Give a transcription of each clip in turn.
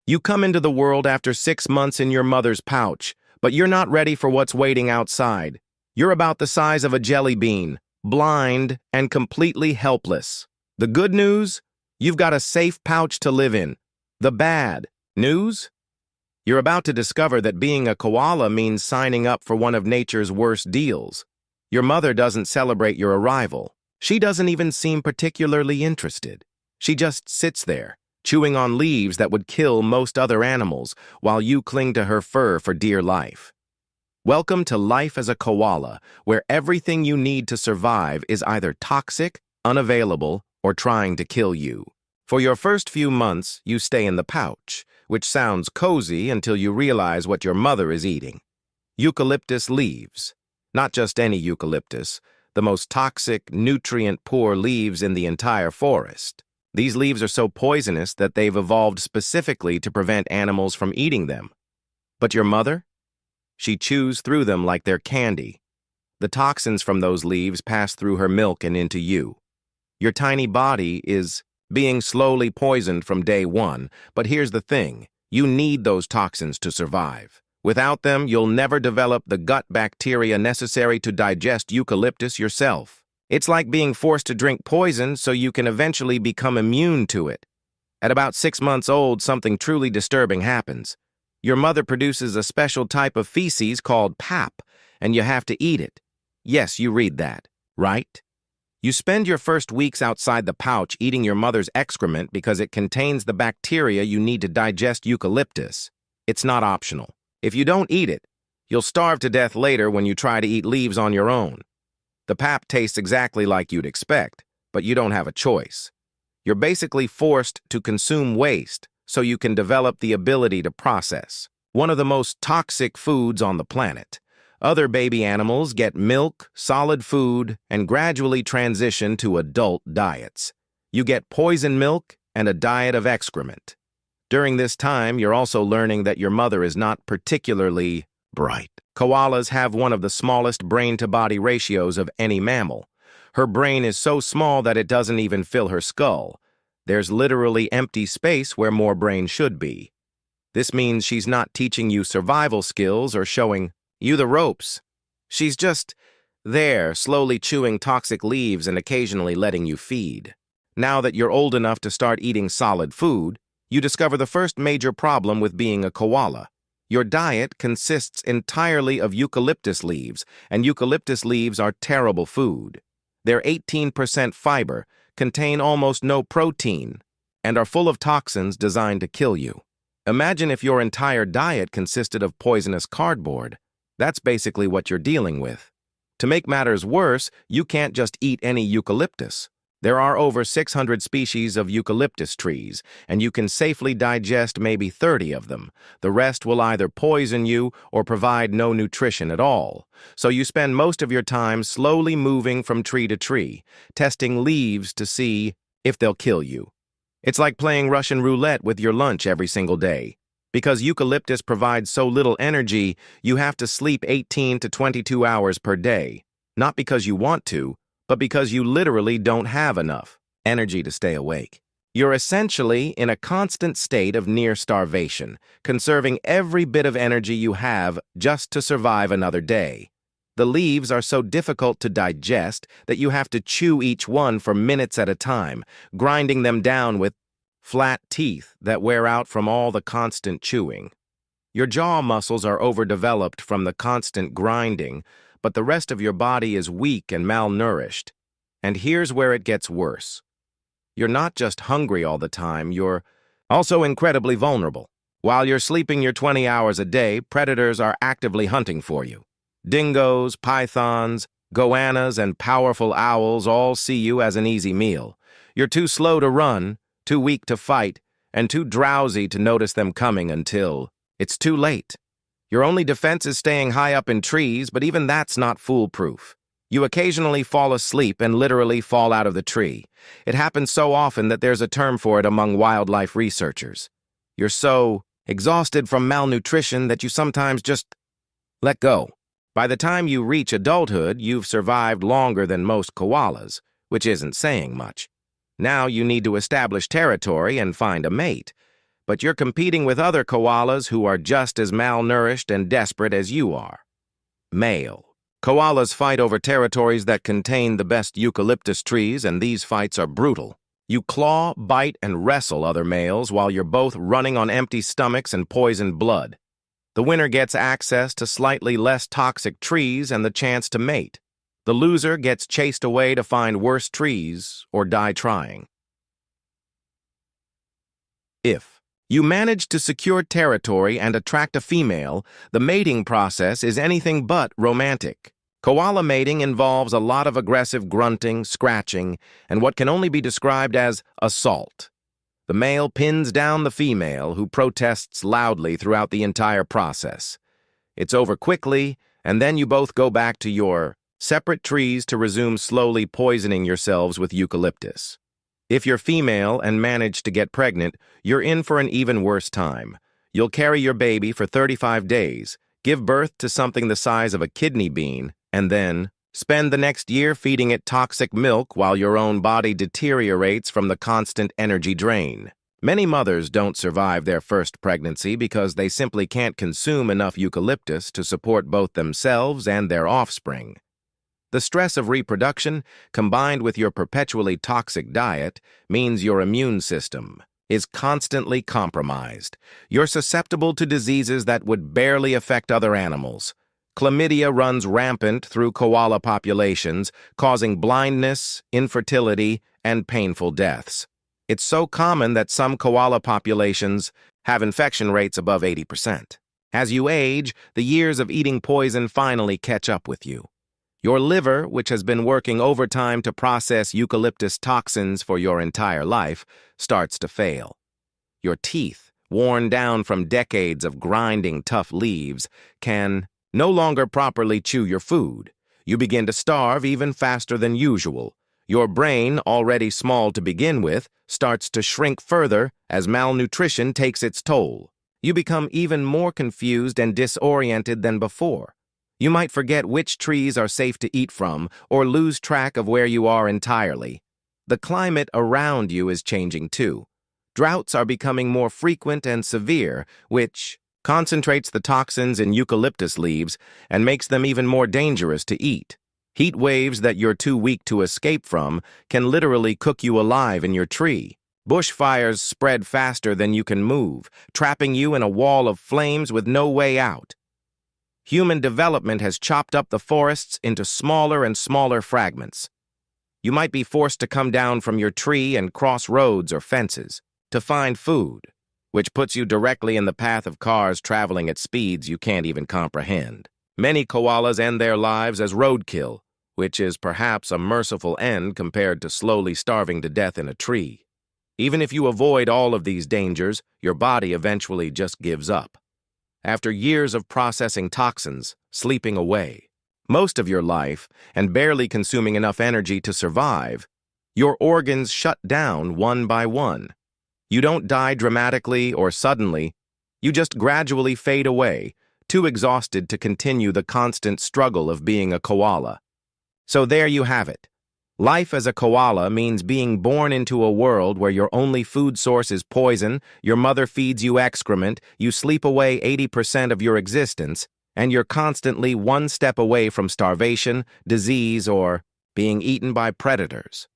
You come into the world after 6 months in your mother's pouch, but you're not ready for what's waiting outside. You're about the size of a jelly bean, blind and completely helpless. The good news? You've got a safe pouch to live in. The bad news? You're about to discover that being a koala means signing up for one of nature's worst deals. Your mother doesn't celebrate your arrival. She doesn't even seem particularly interested. She just sits there, chewing on leaves that would kill most other animals, while you cling to her fur for dear life. Welcome to life as a koala, where everything you need to survive is either toxic, unavailable, or trying to kill you. For your first few months, you stay in the pouch, which sounds cozy until you realize what your mother is eating. Eucalyptus leaves. Not just any eucalyptus, the most toxic, nutrient-poor leaves in the entire forest. These leaves are so poisonous that they've evolved specifically to prevent animals from eating them. But your mother? She chews through them like they're candy. The toxins from those leaves pass through her milk and into you. Your tiny body is being slowly poisoned from day one, but here's the thing. You need those toxins to survive. Without them, you'll never develop the gut bacteria necessary to digest eucalyptus yourself. It's like being forced to drink poison so you can eventually become immune to it. At about 6 months old, something truly disturbing happens. Your mother produces a special type of feces called pap, and you have to eat it. Yes, you read that, right? You spend your first weeks outside the pouch eating your mother's excrement because it contains the bacteria you need to digest eucalyptus. It's not optional. If you don't eat it, you'll starve to death later when you try to eat leaves on your own. The pap tastes exactly like you'd expect, but you don't have a choice. You're basically forced to consume waste so you can develop the ability to process. One of the most toxic foods on the planet. Other baby animals get milk, solid food, and gradually transition to adult diets. You get poison milk and a diet of excrement. During this time, you're also learning that your mother is not particularly bright. Koalas have one of the smallest brain-to-body ratios of any mammal. Her brain is so small that it doesn't even fill her skull. There's literally empty space where more brain should be. This means she's not teaching you survival skills or showing you the ropes. She's just there, slowly chewing toxic leaves and occasionally letting you feed. Now that you're old enough to start eating solid food, you discover the first major problem with being a koala. Your diet consists entirely of eucalyptus leaves, and eucalyptus leaves are terrible food. They're 18% fiber, contain almost no protein, and are full of toxins designed to kill you. Imagine if your entire diet consisted of poisonous cardboard. That's basically what you're dealing with. To make matters worse, you can't just eat any eucalyptus. There are over 600 species of eucalyptus trees, and you can safely digest maybe 30 of them. The rest will either poison you or provide no nutrition at all. So you spend most of your time slowly moving from tree to tree, testing leaves to see if they'll kill you. It's like playing Russian roulette with your lunch every single day. Because eucalyptus provides so little energy, you have to sleep 18 to 22 hours per day. Not because you want to, but because you literally don't have enough energy to stay awake. You're essentially in a constant state of near starvation, conserving every bit of energy you have just to survive another day. The leaves are so difficult to digest that you have to chew each one for minutes at a time, grinding them down with flat teeth that wear out from all the constant chewing. Your jaw muscles are overdeveloped from the constant grinding, but the rest of your body is weak and malnourished. And here's where it gets worse. You're not just hungry all the time, you're also incredibly vulnerable. While you're sleeping your 20 hours a day, predators are actively hunting for you. Dingoes, pythons, goannas, and powerful owls all see you as an easy meal. You're too slow to run, too weak to fight, and too drowsy to notice them coming until it's too late. Your only defense is staying high up in trees, but even that's not foolproof. You occasionally fall asleep and literally fall out of the tree. It happens so often that there's a term for it among wildlife researchers. You're so exhausted from malnutrition that you sometimes just let go. By the time you reach adulthood, you've survived longer than most koalas, which isn't saying much. Now you need to establish territory and find a mate. but you're competing with other koalas who are just as malnourished and desperate as you are. Male. Koalas fight over territories that contain the best eucalyptus trees, and these fights are brutal. You claw, bite, and wrestle other males while you're both running on empty stomachs and poisoned blood. The winner gets access to slightly less toxic trees and the chance to mate. The loser gets chased away to find worse trees or die trying. If you manage to secure territory and attract a female, the mating process is anything but romantic. Koala mating involves a lot of aggressive grunting, scratching, and what can only be described as assault. The male pins down the female, who protests loudly throughout the entire process. It's over quickly, and then you both go back to your separate trees to resume slowly poisoning yourselves with eucalyptus. If you're female and manage to get pregnant, you're in for an even worse time. You'll carry your baby for 35 days, give birth to something the size of a kidney bean, and then spend the next year feeding it toxic milk while your own body deteriorates from the constant energy drain. Many mothers don't survive their first pregnancy because they simply can't consume enough eucalyptus to support both themselves and their offspring. The stress of reproduction, combined with your perpetually toxic diet, means your immune system is constantly compromised. You're susceptible to diseases that would barely affect other animals. Chlamydia runs rampant through koala populations, causing blindness, infertility, and painful deaths. It's so common that some koala populations have infection rates above 80%. As you age, the years of eating poison finally catch up with you. Your liver, which has been working overtime to process eucalyptus toxins for your entire life, starts to fail. Your teeth, worn down from decades of grinding tough leaves, can no longer properly chew your food. You begin to starve even faster than usual. Your brain, already small to begin with, starts to shrink further as malnutrition takes its toll. You become even more confused and disoriented than before. You might forget which trees are safe to eat from or lose track of where you are entirely. The climate around you is changing too. Droughts are becoming more frequent and severe, which concentrates the toxins in eucalyptus leaves and makes them even more dangerous to eat. Heat waves that you're too weak to escape from can literally cook you alive in your tree. Bushfires spread faster than you can move, trapping you in a wall of flames with no way out. Human development has chopped up the forests into smaller and smaller fragments. You might be forced to come down from your tree and cross roads or fences to find food, which puts you directly in the path of cars traveling at speeds you can't even comprehend. Many koalas end their lives as roadkill, which is perhaps a merciful end compared to slowly starving to death in a tree. Even if you avoid all of these dangers, your body eventually just gives up. After years of processing toxins, sleeping away, most of your life, and barely consuming enough energy to survive, your organs shut down one by one. You don't die dramatically or suddenly, you just gradually fade away, too exhausted to continue the constant struggle of being a koala. So there you have it. Life as a koala means being born into a world where your only food source is poison, your mother feeds you excrement, you sleep away 80% of your existence, and you're constantly one step away from starvation, disease, or being eaten by predators.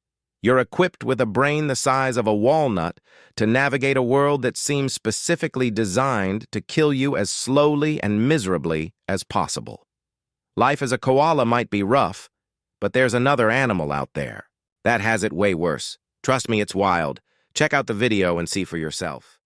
You're equipped with a brain the size of a walnut to navigate a world that seems specifically designed to kill you as slowly and miserably as possible. Life as a koala might be rough, but there's another animal out there that has it way worse. Trust me, it's wild. Check out the video and see for yourself.